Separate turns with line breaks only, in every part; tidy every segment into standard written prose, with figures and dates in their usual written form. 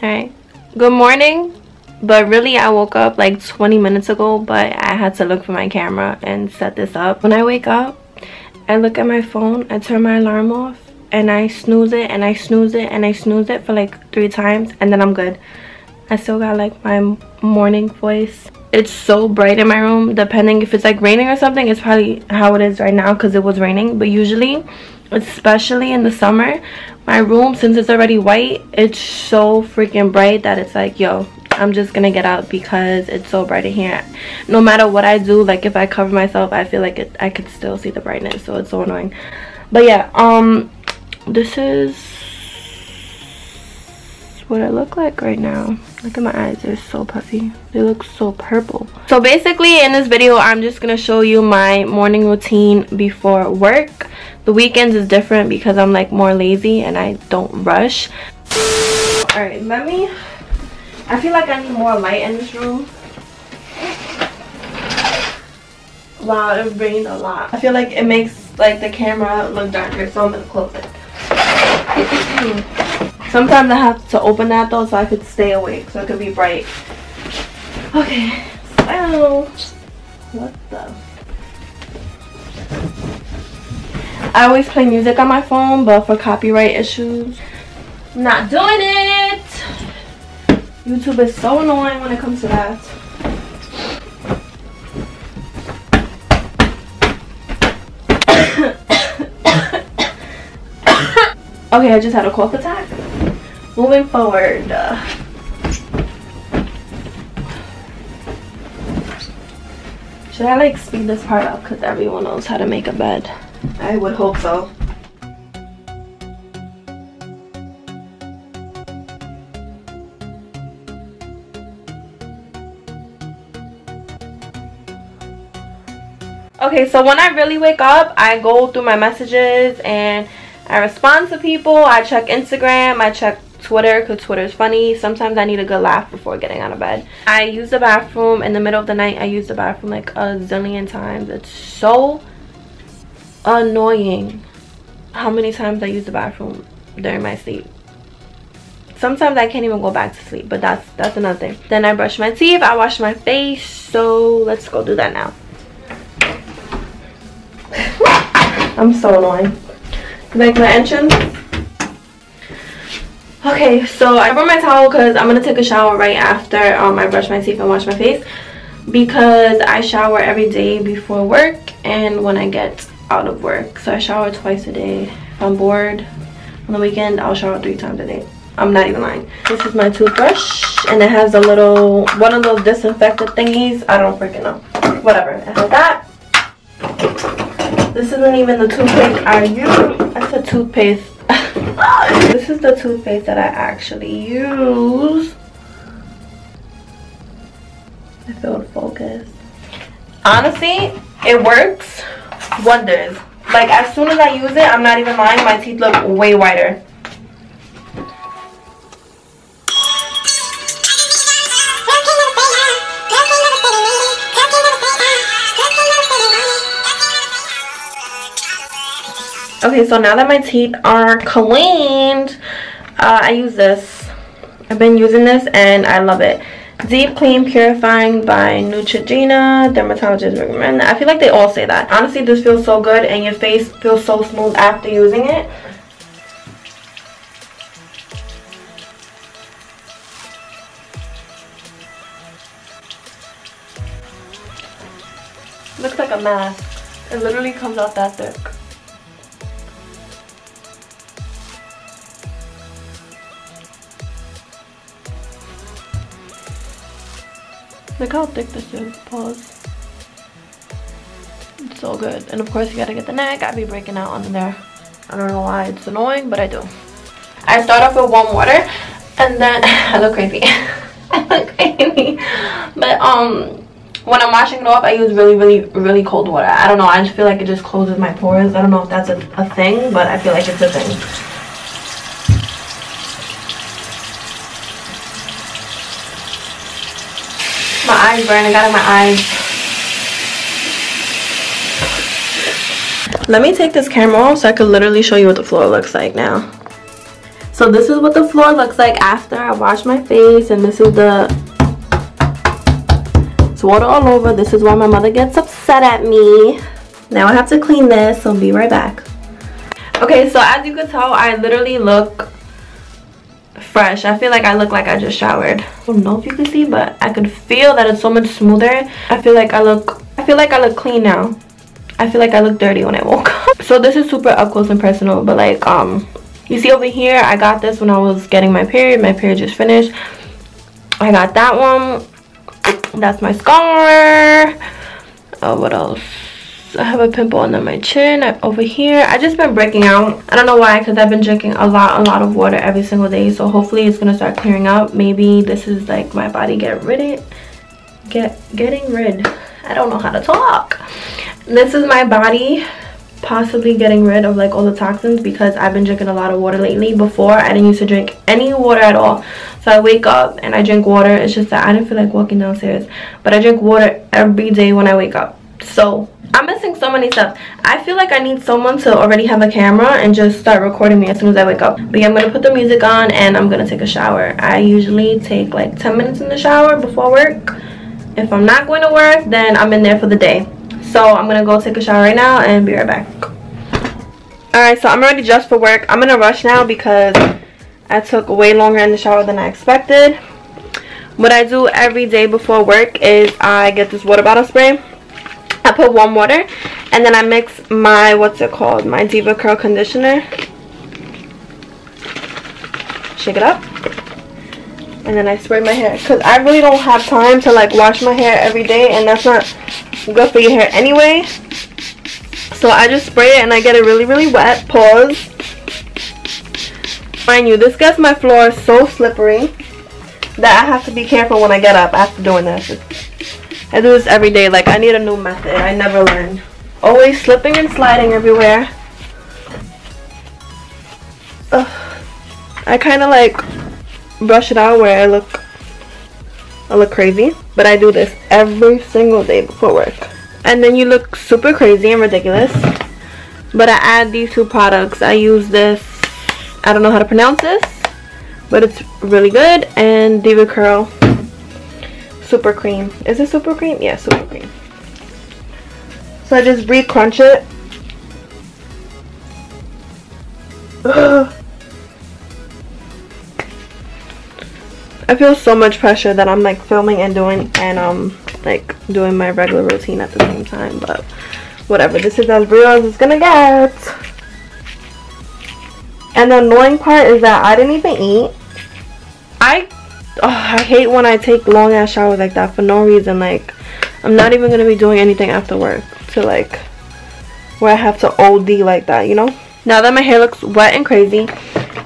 Alright, good morning. But really I woke up like 20 minutes ago, but I had to look for my camera and set this up. When I wake up, I look at my phone, I turn my alarm off, and I snooze it and I snooze it and I snooze it for like 3 times, and then I'm good. I still got like my morning voice. It's so bright in my room. Depending if it's like raining or something, it's probably how it is right now because it was raining. But usually, especially in the summer, my room, since it's already white, it's so freaking bright that it's like, yo, I'm just gonna get out because it's so bright in here. No matter what I do, like if I cover myself, I feel like I could still see the brightness, so it's so annoying. But yeah, this is what I look like right now. Look at my eyes, they're so puffy. They look so purple. So basically in this video, I'm just gonna show you my morning routine before work. The weekends is different because I'm like more lazy and I don't rush. All right, I feel like I need more light in this room. Wow, it rained a lot. I feel like it makes like the camera look darker, so I'm gonna close it. Sometimes I have to open that though so I could stay awake, so it could be bright. Okay, so what the? I always play music on my phone, but for copyright issues, I'm not doing it. YouTube is so annoying when it comes to that. Okay, I just had a cough attack. Moving forward. Should I like speed this part up because everyone knows how to make a bed? I would hope so. Okay, so when I really wake up, I go through my messages and I respond to people. I check Instagram, I check Twitter because Twitter is funny. Sometimes I need a good laugh before getting out of bed. I use the bathroom in the middle of the night. I use the bathroom like a zillion times. It's so annoying how many times I use the bathroom during my sleep. Sometimes I can't even go back to sleep, but that's another thing. Then I brush my teeth, I wash my face, so let's go do that now. I'm so annoying. Like my entrance. Okay, so I brought my towel because I'm gonna take a shower right after I brush my teeth and wash my face, because I shower every day before work and when I get out of work. So I shower twice a day. If I'm bored on the weekend, I'll shower 3 times a day. I'm not even lying. This is my toothbrush and it has a little one of those disinfectant thingies. I don't freaking know. Whatever. It has that. This isn't even the toothpaste I use. I said toothpaste. This is the toothpaste that I actually use. If it would focus. Honestly, it works wonders. Like as soon as I use it, I'm not even lying, my teeth look way whiter. Okay, so now that my teeth are cleaned, I use this. I've been using this and I love it. Deep Clean Purifying by Neutrogena. Dermatologists recommend that. I feel like they all say that. Honestly, this feels so good and your face feels so smooth after using it. Looks like a mask. It literally comes out that thick. Look how thick this is. Pause. It's so good. And of course you gotta get the neck. I'd be breaking out under there. I don't know why it's annoying, but I do. I start off with warm water and then I look crazy. I look crazy. But when I'm washing it off, I use really cold water. I don't know, I just feel like it just closes my pores. I don't know if that's a thing, but I feel like it's a thing. My eyes burn. I got in my eyes. Let me take this camera off so I can literally show you what the floor looks like now. So this is what the floor looks like after I wash my face, and this is it's water all over. This is why my mother gets upset at me. Now I have to clean this, so be right back. Okay, so as you can tell, I literally look fresh. I feel like I look like I just showered. I don't know if you can see, but I could feel that it's so much smoother. I feel like I look clean now. I feel like I look dirty when I woke up. So this is super up close and personal, but like you see over here, I got this when I was getting my period. My period just finished. I got that one. That's my scar. What else? I have a pimple under my chin over here. I just been breaking out. I don't know why, because I've been drinking a lot of water every single day. So hopefully it's gonna start clearing up. Maybe this is like my body getting rid. I don't know how to talk. This is my body possibly getting rid of like all the toxins, because I've been drinking a lot of water lately. Before, I didn't used to drink any water at all. So I wake up and I drink water. It's just that I didn't feel like walking downstairs, but I drink water every day when I wake up. So I'm missing so many steps. I feel like I need someone to already have a camera and just start recording me as soon as I wake up. But yeah, I'm gonna put the music on and I'm gonna take a shower. I usually take like 10 minutes in the shower before work. If I'm not going to work, then I'm in there for the day. So I'm gonna go take a shower right now and be right back. Alright, so I'm already dressed for work. I'm gonna rush now because I took way longer in the shower than I expected. What I do every day before work is I get this water bottle spray. I put warm water and then I mix my, my Diva Curl conditioner. Shake it up. And then I spray my hair, because I really don't have time to like wash my hair every day, and that's not good for your hair anyway. So I just spray it and I get it really wet. Pause. Mind you, this gets my floor so slippery that I have to be careful when I get up after doing this. I do this every day. Like, I need a new method. I never learn. Always slipping and sliding everywhere. Ugh. I kind of like brush it out where I look crazy, but I do this every single day before work, and then you look super crazy and ridiculous. But I add these two products. I use this, I don't know how to pronounce this, but it's really good, and Diva Curl Super Cream. Is it Super Cream? Yeah, Super Cream. So I just re-crunch it. Ugh. I feel so much pressure that I'm like filming and doing my regular routine at the same time, but whatever. This is as real as it's gonna get. And the annoying part is that I didn't even eat. I hate when I take long ass showers like that for no reason. Like, I'm not even gonna be doing anything after work to like where I have to OD like that, you know? Now that my hair looks wet and crazy,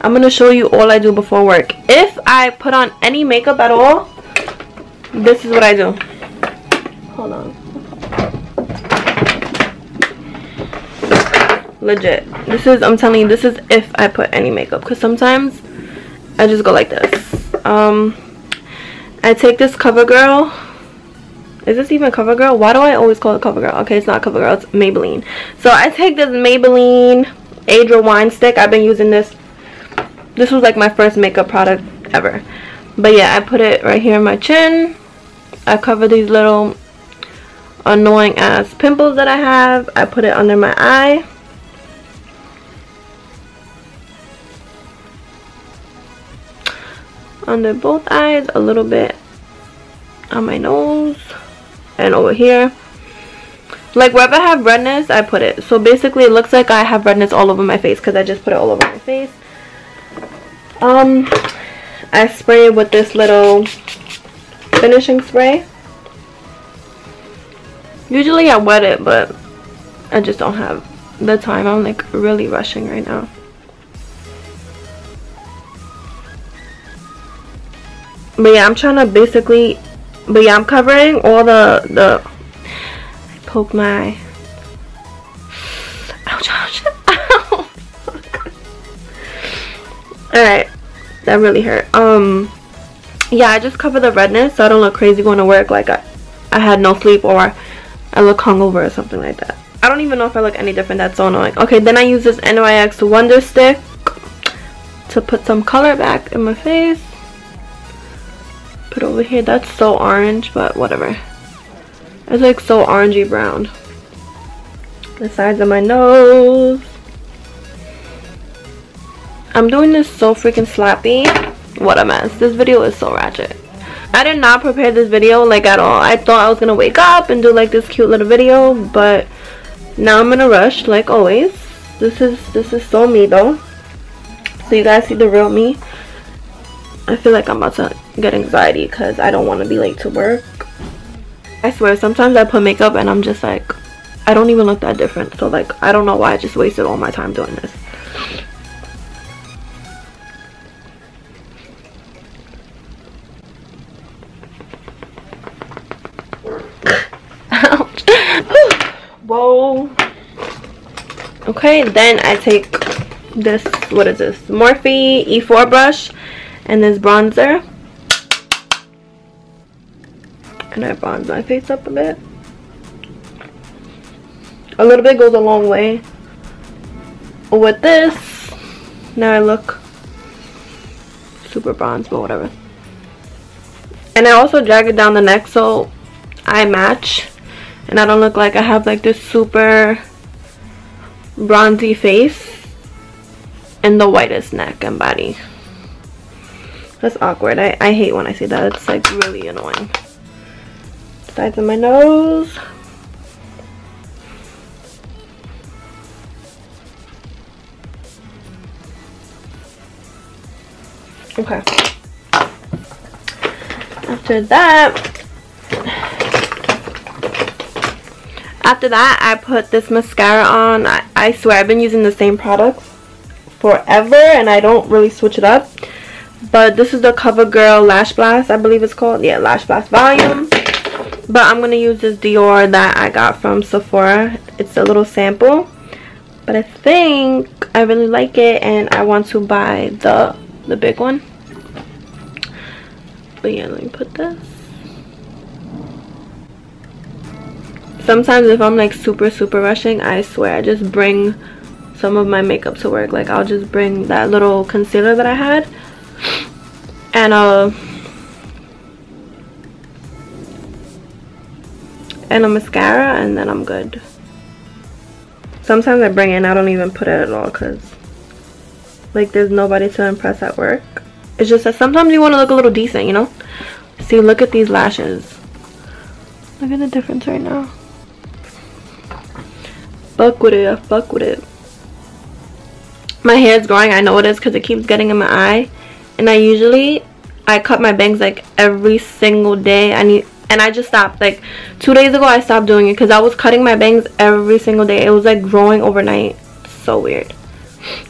I'm going to show you all I do before work. If I put on any makeup at all, this is what I do. Hold on. Legit. This is, I'm telling you, this is if I put any makeup. Because sometimes I just go like this. I take this CoverGirl. Is this even CoverGirl? Why do I always call it CoverGirl? Okay, it's not CoverGirl. It's Maybelline. So I take this Maybelline Adra Wine Stick. I've been using this. This was like my first makeup product ever. But yeah, I put it right here in my chin. I cover these little annoying ass pimples that I have. I put it under my eye. Under both eyes, a little bit on my nose and over here. Like wherever I have redness, I put it. So basically it looks like I have redness all over my face because I just put it all over my face. I spray it with this little finishing spray. Usually I wet it, but I just don't have the time. I'm like really rushing right now. But yeah, I'm trying to basically, but yeah, I'm covering all the I poked my eye. Ouch, ouch, ow. Alright, that really hurt. Yeah, I just cover the redness so I don't look crazy going to work like I had no sleep or I look hungover or something like that. I don't even know if I look any different. That's so annoying. Okay, then I use this NYX Wonder Stick to put some color back in my face. Put over here. That's so orange, but whatever. It's like so orangey brown. The sides of my nose. I'm doing this so freaking sloppy. What a mess. This video is so ratchet. I did not prepare this video like at all. I thought I was gonna wake up and do like this cute little video, but now I'm in a rush like always. This is so me though. So you guys see the real me. I feel like I'm about to get anxiety because I don't want to be late to work. I swear sometimes I put makeup and I'm just like, I don't even look that different. So like, I don't know why I just wasted all my time doing this. Ouch. Whoa. Okay, then I take this, what is this? Morphe E4 brush and this bronzer. And I bronze my face up a bit. A little bit goes a long way. With this, now I look super bronze, but whatever. And I also drag it down the neck so I match. And I don't look like I have like this super bronzy face and the whitest neck and body. That's awkward. I hate when I see that. It's like really annoying. Sides of my nose. Okay. After that, I put this mascara on. I swear I've been using the same product forever and I don't really switch it up. But this is the CoverGirl Lash Blast, I believe it's called. Yeah, Lash Blast Volume. But I'm going to use this Dior that I got from Sephora. It's a little sample. But I think I really like it and I want to buy the big one. But yeah, let me put this. Sometimes if I'm like super rushing, I swear I just bring some of my makeup to work. Like I'll just bring that little concealer that I had and a mascara, and then I'm good. Sometimes I bring it and I don't even put it at all because like there's nobody to impress at work. It's just that sometimes you want to look a little decent, you know? See, look at these lashes. Look at the difference right now. Fuck with it, fuck with it. My hair is growing. I know it is because it keeps getting in my eye. And I cut my bangs like every single day. And I just stopped. Like 2 days ago I stopped doing it because I was cutting my bangs every single day. It was like growing overnight. So weird.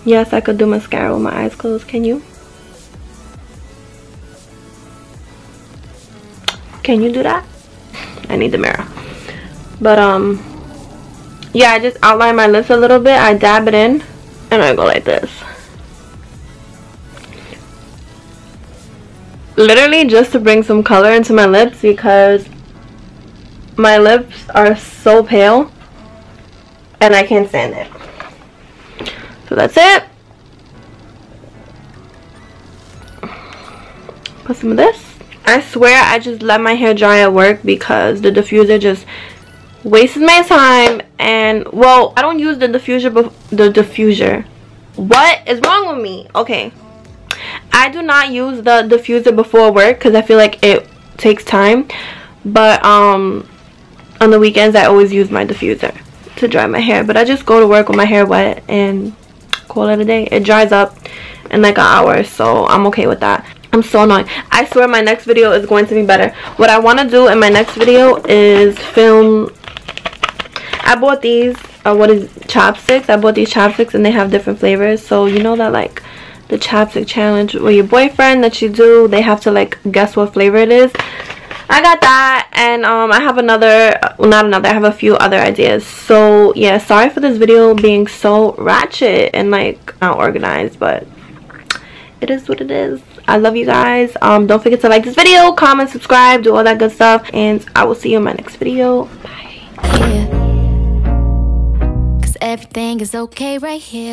Yes, I could do mascara with my eyes closed. Can you? Can you do that? I need the mirror. But yeah, I just outline my lips a little bit. I dab it in and I go like this. Literally just to bring some color into my lips because my lips are so pale and I can't stand it. So that's it. Put some of this. I swear I just let my hair dry at work because the diffuser just wastes my time. And well, I don't use the diffuser. What is wrong with me? Okay, I do not use the diffuser before work because I feel like it takes time. But on the weekends I always use my diffuser to dry my hair. But I just go to work with my hair wet and call it a day. It dries up in like an hour, so I'm okay with that. I'm so annoying. I swear my next video is going to be better. What I want to do in my next video is film. I bought these chopsticks. I bought these chopsticks and they have different flavors. So you know that like the chapstick challenge with your boyfriend that you do, they have to like guess what flavor it is. I got that, and I have I have a few other ideas. So yeah, sorry for this video being so ratchet and like not organized, but it is what it is. I love you guys. Don't forget to like this video, comment, subscribe, do all that good stuff, and I will see you in my next video. Bye.
Yeah. 'Cause everything is okay right here.